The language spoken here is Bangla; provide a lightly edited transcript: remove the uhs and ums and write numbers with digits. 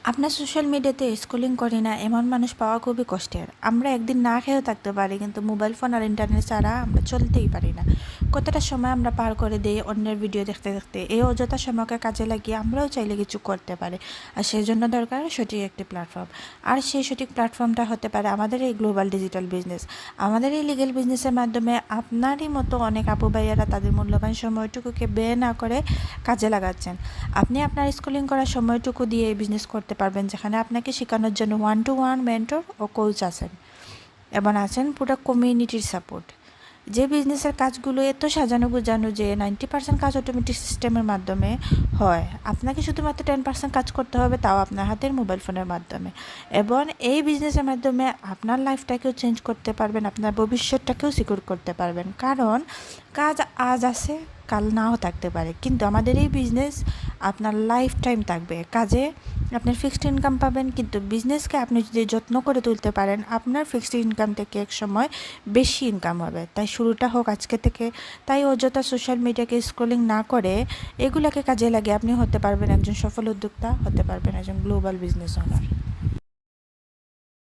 আপনার সোশ্যাল মিডিয়াতে স্ক্রলিং করি না এমন মানুষ পাওয়া খুবই কষ্টের। আমরা একদিন না খেয়েও থাকতে পারি, কিন্তু মোবাইল ফোন আর ইন্টারনেট ছাড়া আমরা চলতেই পারি না। কতটা সময় আমরা পার করে দিই অন্যের ভিডিও দেখতে দেখতে। এই অযথা সময়কে কাজে লাগিয়ে আমরাও চাইলে কিছু করতে পারি, আর সেই জন্য দরকার সঠিক একটি প্ল্যাটফর্ম। আর সেই সঠিক প্ল্যাটফর্মটা হতে পারে আমাদের এই গ্লোবাল ডিজিটাল বিজনেস। আমাদের এই লিগেল বিজনেসের মাধ্যমে আপনারই মতো অনেক আপু ভাইয়ারা তাদের মূল্যবান সময়টুকুকে ব্যয় না করে কাজে লাগাচ্ছেন। আপনি আপনার স্কুলিং করার সময়টুকু দিয়ে এই বিজনেস করতে পারবেন, যেখানে আপনাকে শেখানোর জন্য 1-to-1 মেন্টর ও কোচ আছেন এবং আছেন পুরো কমিউনিটির সাপোর্ট। যে বিজনেসের কাজগুলো এত সাজানো গোছানো যে 90% কাজ অটোমেটিক সিস্টেমের মাধ্যমে হয়, আপনাকে শুধুমাত্র 10% কাজ করতে হবে, তাও আপনার হাতের মোবাইল ফোনের মাধ্যমে। এবং এই বিজনেসের মাধ্যমে আপনার লাইফটাকেও চেঞ্জ করতে পারবেন, আপনার ভবিষ্যৎটাকেও সিকিউর করতে পারবেন। কারণ কাজ আজ আছে, কাল নাও থাকতে পারে, কিন্তু আমাদের এই বিজনেস আপনার লাইফ টাইম থাকবে। কাজে আপনার ফিক্সড ইনকাম পাবেন, কিন্তু বিজনেসকে আপনি যদি যত্ন করে তুলতে পারেন, আপনার ফিক্সড ইনকাম থেকে এক সময় বেশি ইনকাম হবে। তাই শুরুটা হোক আজকে থেকে। তাই অযথা সোশ্যাল মিডিয়াকে স্ক্রলিং না করে এগুলোকে কাজে লাগিয়ে আপনি হতে পারবেন একজন সফল উদ্যোক্তা, হতে পারবেন একজন গ্লোবাল বিজনেস ওনার।